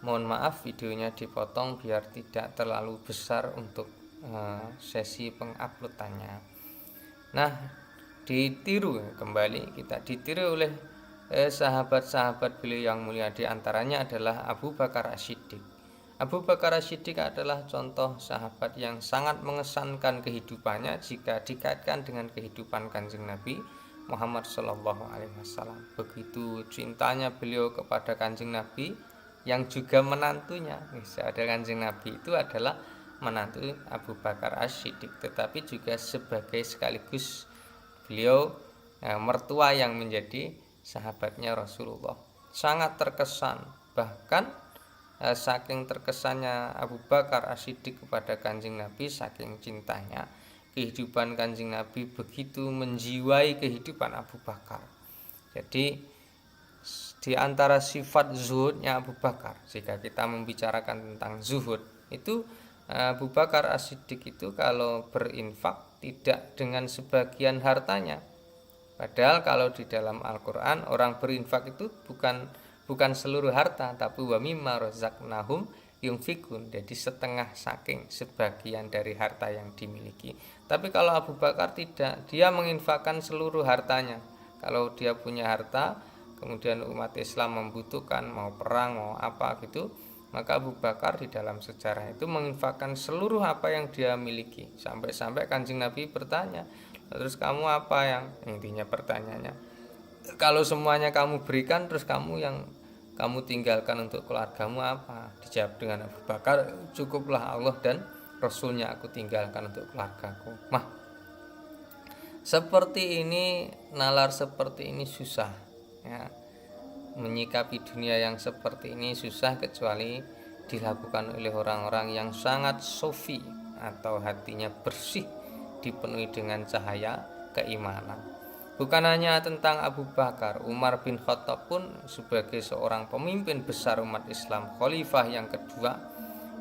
Mohon maaf videonya dipotong biar tidak terlalu besar untuk sesi penguploadannya. Nah, kita ditiru oleh sahabat-sahabat beliau yang mulia. Di antaranya adalah Abu Bakar As-Siddiq. Abu Bakar As-Siddiq adalah contoh sahabat yang sangat mengesankan kehidupannya jika dikaitkan dengan kehidupan Kanjeng Nabi Muhammad Shallallahu Alaihi Wasallam. Begitu cintanya beliau kepada Kanjeng Nabi, yang juga menantunya, ada Kanjeng Nabi itu adalah menantu Abu Bakar As-Siddiq, tetapi juga sebagai sekaligus beliau mertua yang menjadi sahabatnya Rasulullah. Sangat terkesan, bahkan saking terkesannya Abu Bakar As-Siddiq kepada Kanjeng Nabi, saking cintanya, kehidupan Kanjeng Nabi begitu menjiwai kehidupan Abu Bakar. Jadi di antara sifat zuhudnya Abu Bakar, jika kita membicarakan tentang zuhud, itu Abu Bakar As-Siddiq itu kalau berinfak tidak dengan sebagian hartanya. Padahal kalau di dalam Al-Quran orang berinfak itu bukan seluruh harta, tapi wa mimma razaqnahum yunfikun, jadi setengah saking sebagian dari harta yang dimiliki. Tapi kalau Abu Bakar tidak, dia menginfakkan seluruh hartanya. Kalau dia punya harta, kemudian umat Islam membutuhkan, mau perang, mau apa gitu, maka Abu Bakar di dalam sejarah itu menginfakkan seluruh apa yang dia miliki. Sampai-sampai Kanjeng Nabi bertanya, terus kamu apa yang, intinya pertanyaannya, kalau semuanya kamu berikan, terus kamu yang kamu tinggalkan untuk keluargamu apa? Dijawab dengan Abu Bakar, cukuplah Allah dan Rasulnya aku tinggalkan untuk keluargaku. Seperti ini, nalar seperti ini susah ya. Menyikapi dunia yang seperti ini susah kecuali dilakukan oleh orang-orang yang sangat sufi atau hatinya bersih, dipenuhi dengan cahaya keimanan. Bukan hanya tentang Abu Bakar, Umar bin Khattab pun sebagai seorang pemimpin besar umat Islam, khalifah yang kedua,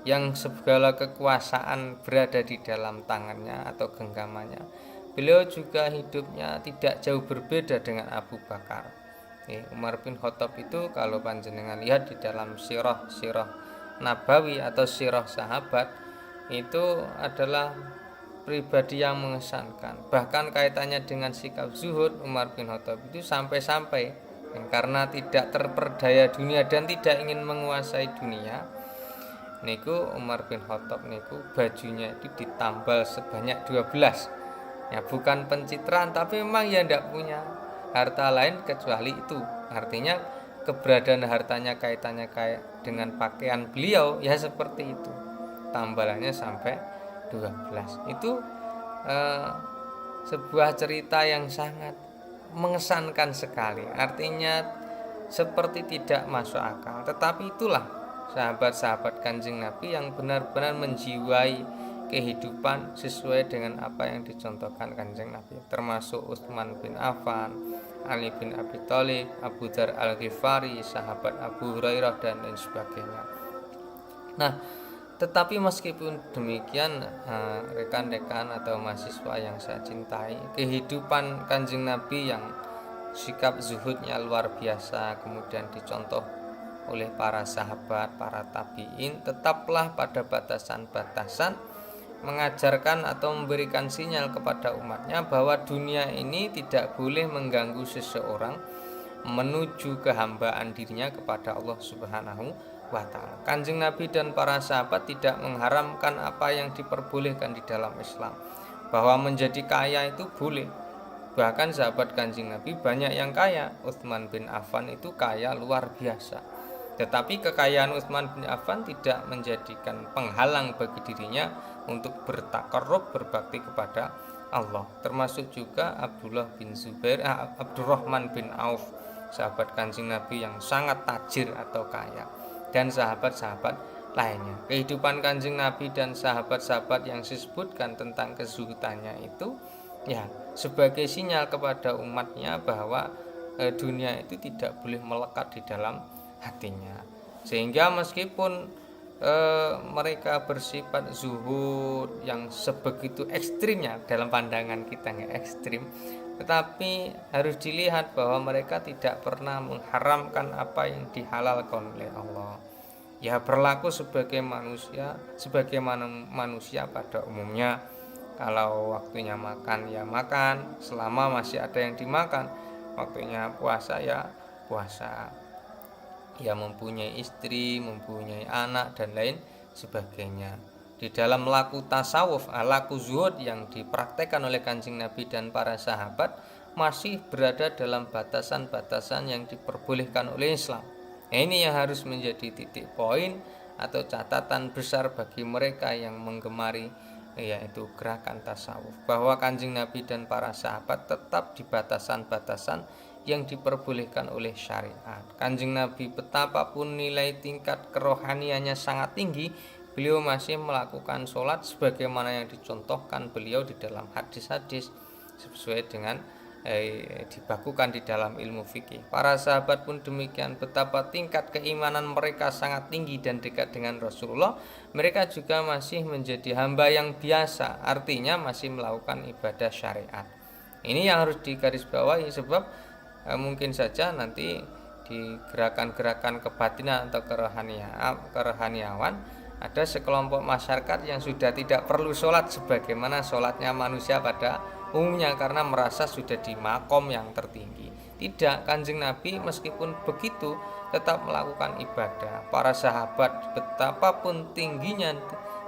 yang segala kekuasaan berada di dalam tangannya atau genggamannya, beliau juga hidupnya tidak jauh berbeda dengan Abu Bakar. Umar bin Khattab itu kalau panjenengan lihat di dalam sirah Nabawi atau sirah sahabat, itu adalah pribadi yang mengesankan. Bahkan kaitannya dengan sikap zuhud Umar bin Khattab itu sampai-sampai karena tidak terperdaya dunia dan tidak ingin menguasai dunia, niku Umar bin Khattab niku bajunya itu ditambal sebanyak 12. Ya bukan pencitraan, tapi memang ya tidak punya harta lain kecuali itu. Artinya keberadaan hartanya kaitannya kayak dengan pakaian beliau, ya seperti itu. Tambalannya sampai 12. Itu sebuah cerita yang sangat mengesankan sekali. Artinya seperti tidak masuk akal, tetapi itulah sahabat-sahabat Kanjeng Nabi yang benar-benar menjiwai kehidupan sesuai dengan apa yang dicontohkan Kanjeng Nabi, termasuk Utsman bin Affan, Ali bin Abi Thalib, Abu Dzar Al-Ghifari, sahabat Abu Hurairah dan lain sebagainya. Nah, tetapi meskipun demikian, rekan-rekan atau mahasiswa yang saya cintai, kehidupan Kanjeng Nabi yang sikap zuhudnya luar biasa, kemudian dicontoh oleh para sahabat, para tabi'in, tetaplah pada batasan-batasan mengajarkan atau memberikan sinyal kepada umatnya bahwa dunia ini tidak boleh mengganggu seseorang menuju kehambaan dirinya kepada Allah Subhanahu wa ta'ala. Kanjeng Nabi dan para sahabat tidak mengharamkan apa yang diperbolehkan di dalam Islam, bahwa menjadi kaya itu boleh. Bahkan sahabat Kanjeng Nabi banyak yang kaya. Utsman bin Affan itu kaya luar biasa. Tetapi kekayaan Utsman bin Affan tidak menjadikan penghalang bagi dirinya untuk bertakarrub, berbakti kepada Allah. Termasuk juga Abdurrahman bin Auf, sahabat Kanjeng Nabi yang sangat tajir atau kaya, dan sahabat-sahabat lainnya. Kehidupan Kanjeng Nabi dan sahabat-sahabat yang disebutkan tentang kezuhudannya itu ya sebagai sinyal kepada umatnya bahwa dunia itu tidak boleh melekat di dalam hatinya. Sehingga meskipun mereka bersifat zuhud yang sebegitu ekstrimnya, dalam pandangan kita nggak ekstrim, tetapi harus dilihat bahwa mereka tidak pernah mengharamkan apa yang dihalalkan oleh Allah. ya berlaku sebagaimana manusia pada umumnya. Kalau waktunya makan ya makan, selama masih ada yang dimakan. Waktunya puasa ya puasa, ya mempunyai istri, mempunyai anak dan lain sebagainya. Di dalam laku tasawuf, laku zuhud yang dipraktekkan oleh Kanjeng Nabi dan para sahabat masih berada dalam batasan-batasan yang diperbolehkan oleh Islam. Ini yang harus menjadi titik poin atau catatan besar bagi mereka yang menggemari, yaitu gerakan tasawuf, bahwa Kanjeng Nabi dan para sahabat tetap di batasan-batasan yang diperbolehkan oleh syariat. Kanjeng Nabi betapapun nilai tingkat kerohaniannya sangat tinggi, beliau masih melakukan sholat sebagaimana yang dicontohkan beliau di dalam hadis-hadis sesuai dengan dibakukan di dalam ilmu fikih. Para sahabat pun demikian, betapa tingkat keimanan mereka sangat tinggi dan dekat dengan Rasulullah. Mereka juga masih menjadi hamba yang biasa, artinya masih melakukan ibadah syariat. Ini yang harus digarisbawahi, sebab mungkin saja nanti di gerakan-gerakan kebatinan atau kerohaniawan ada sekelompok masyarakat yang sudah tidak perlu sholat sebagaimana sholatnya manusia pada umumnya karena merasa sudah di makom yang tertinggi. Tidak, Kanjeng Nabi meskipun begitu tetap melakukan ibadah. Para sahabat betapapun tingginya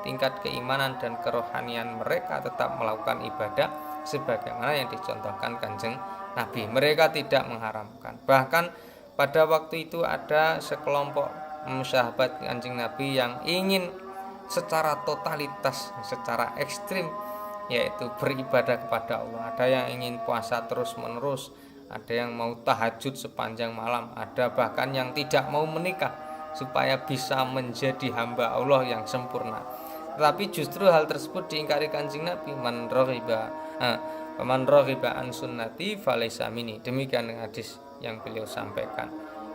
tingkat keimanan dan kerohanian mereka tetap melakukan ibadah sebagaimana yang dicontohkan Kanjeng Nabi. Mereka tidak mengharamkan. Bahkan pada waktu itu ada sekelompok sahabat Kanjeng Nabi yang ingin secara totalitas, secara ekstrim, yaitu beribadah kepada Allah. Ada yang ingin puasa terus menerus, ada yang mau tahajud sepanjang malam, ada bahkan yang tidak mau menikah supaya bisa menjadi hamba Allah yang sempurna. Tetapi justru hal tersebut diingkari Kanjeng Nabi. Man raghiba an sunnati falaysa minni. Demikian hadis yang beliau sampaikan,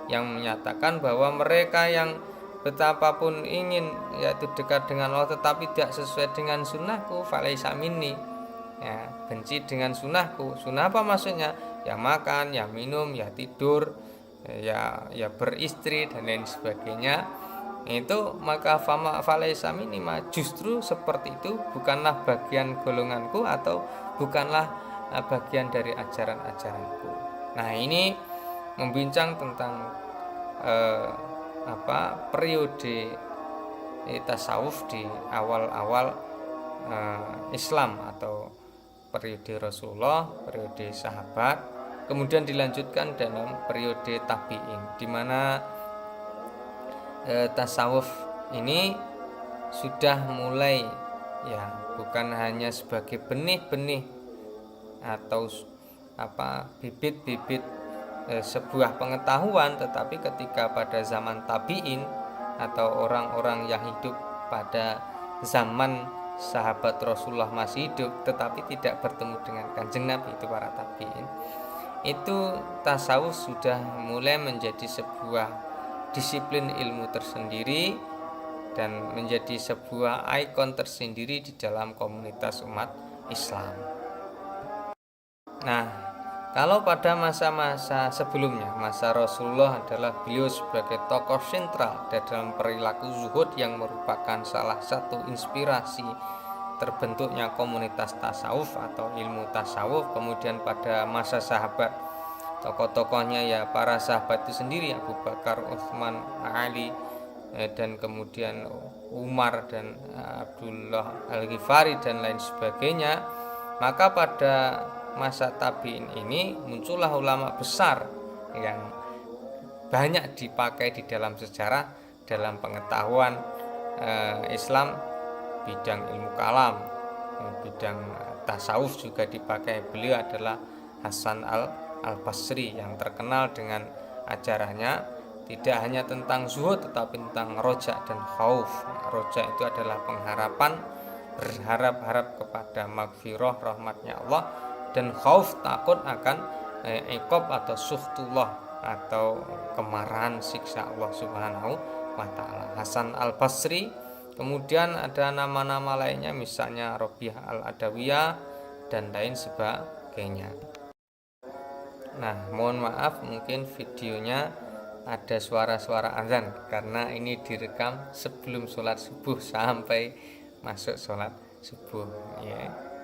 yang menyatakan bahwa mereka yang betapapun ingin yaitu dekat dengan Allah tetapi tidak sesuai dengan sunnahku, falaysa minni, ya, benci dengan sunnahku. Sunnah apa maksudnya? Ya makan, ya minum, ya tidur, ya beristri dan lain sebagainya. Itu maka falaysa minni, justru seperti itu bukanlah bagian golonganku atau bukanlah bagian dari ajaran-ajaranku. Nah, ini membincang tentang periode tasawuf di awal-awal Islam atau periode Rasulullah, periode sahabat, kemudian dilanjutkan dalam periode tabi'in, di mana tasawuf ini sudah mulai, ya, bukan hanya sebagai benih-benih atau bibit-bibit sebuah pengetahuan, tetapi ketika pada zaman tabi'in atau orang-orang yang hidup pada zaman sahabat Rasulullah masih hidup tetapi tidak bertemu dengan Kanjeng Nabi, itu para tabi'in, itu tasawuf sudah mulai menjadi sebuah disiplin ilmu tersendiri dan menjadi sebuah ikon tersendiri di dalam komunitas umat Islam. Nah, kalau pada masa-masa sebelumnya, masa Rasulullah adalah beliau sebagai tokoh sentral dalam perilaku zuhud yang merupakan salah satu inspirasi terbentuknya komunitas tasawuf atau ilmu tasawuf. Kemudian pada masa sahabat, tokoh-tokohnya ya para sahabat itu sendiri, Abu Bakar, Utsman, Ali, dan kemudian Umar dan Abdullah Al-Ghifari dan lain sebagainya. Maka pada masa tabi'in ini muncullah ulama besar yang banyak dipakai di dalam sejarah dalam pengetahuan Islam, bidang ilmu kalam, bidang tasawuf juga dipakai. Beliau adalah Hasan al-Basri yang terkenal dengan ajarannya tidak hanya tentang zuhud tetapi tentang roja dan khauf. Roja itu adalah pengharapan, berharap-harap kepada maghfirah rahmatnya Allah, dan khauf takut akan iqab atau sukhtullah atau kemarahan siksa Allah Subhanahu wa taala. Hasan al-Basri. Kemudian ada nama-nama lainnya, misalnya Rabi'ah al-Adawiyah dan lain sebagainya. Nah, mohon maaf mungkin videonya ada suara-suara azan karena ini direkam sebelum sholat subuh sampai masuk sholat subuh ya.